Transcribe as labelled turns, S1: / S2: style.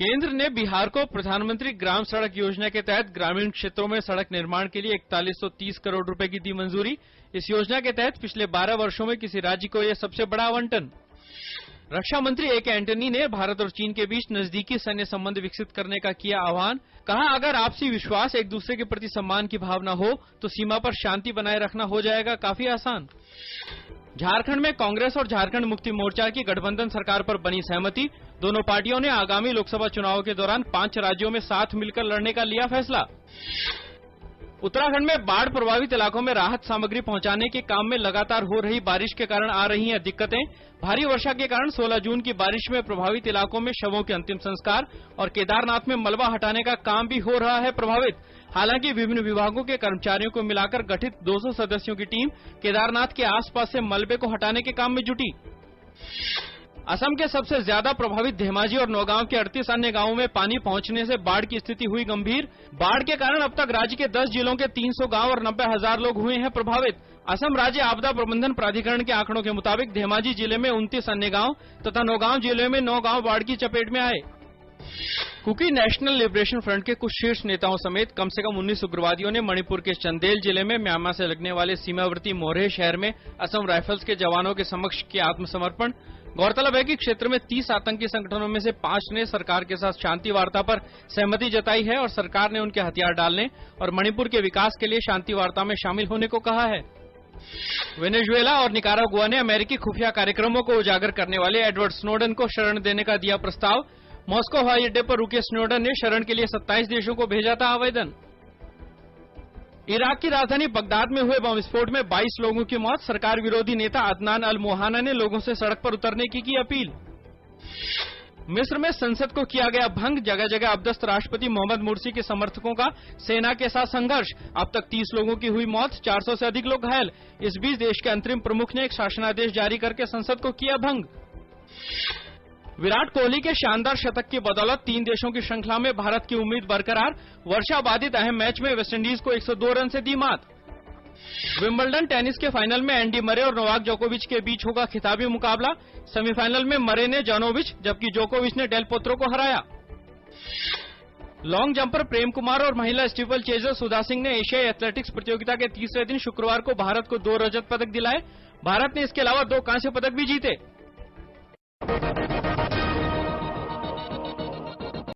S1: केंद्र ने बिहार को प्रधानमंत्री ग्राम सड़क योजना के तहत ग्रामीण क्षेत्रों में सड़क निर्माण के लिए 4130 करोड़ रुपए की दी मंजूरी। इस योजना के तहत पिछले 12 वर्षों में किसी राज्य को यह सबसे बड़ा आवंटन। रक्षा मंत्री ए के एंटनी ने भारत और चीन के बीच नजदीकी सैन्य संबंध विकसित करने का किया आह्वान। कहा, अगर आपसी विश्वास, एक दूसरे के प्रति सम्मान की भावना हो तो सीमा पर शांति बनाए रखना हो जाएगा काफी आसान। झारखंड में कांग्रेस और झारखंड मुक्ति मोर्चा की गठबंधन सरकार पर बनी सहमति। दोनों पार्टियों ने आगामी लोकसभा चुनाव के दौरान 5 राज्यों में साथ मिलकर लड़ने का लिया फैसला। उत्तराखंड में बाढ़ प्रभावित इलाकों में राहत सामग्री पहुंचाने के काम में लगातार हो रही बारिश के कारण आ रही हैं दिक्कतें। भारी वर्षा के कारण 16 जून की बारिश में प्रभावित इलाकों में शवों के अंतिम संस्कार और केदारनाथ में मलबा हटाने का काम भी हो रहा है प्रभावित। हालांकि विभिन्न विभागों के कर्मचारियों को मिलाकर गठित 200 सदस्यों की टीम केदारनाथ के आसपास से मलबे को हटाने के काम में जुटी। असम के सबसे ज्यादा प्रभावित धेमाजी और नौगांव के 38 अन्य गांवों में पानी पहुंचने से बाढ़ की स्थिति हुई गंभीर। बाढ़ के कारण अब तक राज्य के 10 जिलों के 300 गांव और 90,000 लोग हुए हैं प्रभावित। असम राज्य आपदा प्रबंधन प्राधिकरण के आंकड़ों के मुताबिक धेमाजी जिले में 29 अन्य गांव तथा नौगांव जिले में 9 गांव बाढ़ की चपेट में आए। कुकी नेशनल लिबरेशन फ्रंट के कुछ शीर्ष नेताओं समेत कम से कम 19 उग्रवादियों ने मणिपुर के चंदेल जिले में म्यांमार से लगने वाले सीमावर्ती मोरहे शहर में असम राइफल्स के जवानों के समक्ष किया आत्मसमर्पण। गौरतलब है कि क्षेत्र में 30 आतंकी संगठनों में से 5 ने सरकार के साथ शांति वार्ता पर सहमति जताई है और सरकार ने उनके हथियार डालने और मणिपुर के विकास के लिए शांति वार्ता में शामिल होने को कहा है। वेनेजुएला और निकारागुआ ने अमेरिकी खुफिया कार्यक्रमों को उजागर करने वाले एडवर्ड स्नोडन को शरण देने का दिया प्रस्ताव। मॉस्को हवाई अड्डे पर रुके स्नोडन ने शरण के लिए 27 देशों को भेजा था आवेदन। इराक की राजधानी बगदाद में हुए बम विस्फोट में 22 लोगों की मौत। सरकार विरोधी नेता अदनान अल मोहाना ने लोगों से सड़क पर उतरने की अपील। मिस्र में संसद को किया गया भंग। जगह जगह अबदस्त राष्ट्रपति मोहम्मद मुर्सी के समर्थकों का सेना के साथ संघर्ष। अब तक 30 लोगों की हुई मौत, 400 से अधिक लोग घायल। इस बीच देश के अंतरिम प्रमुख ने एक शासनादेश जारी करके संसद को किया भंग। विराट कोहली के शानदार शतक की बदौलत 3 देशों की श्रृंखला में भारत की उम्मीद बरकरार। वर्षा बाधित अहम मैच में वेस्टइंडीज को 102 रन से दी मात। विंबलडन टेनिस के फाइनल में एंडी मरे और नोवाक जोकोविच के बीच होगा खिताबी मुकाबला। सेमीफाइनल में मरे ने जानोविच जबकि जोकोविच ने डेल पोत्रो को हराया। लॉन्ग जंपर प्रेम कुमार और महिला स्टीपल चेजर सुधा सिंह ने एशियाई एथलेटिक्स प्रतियोगिता के तीसरे दिन शुक्रवार को भारत को 2 रजत पदक दिलाए। भारत ने इसके अलावा 2 कांस्य पदक भी जीते।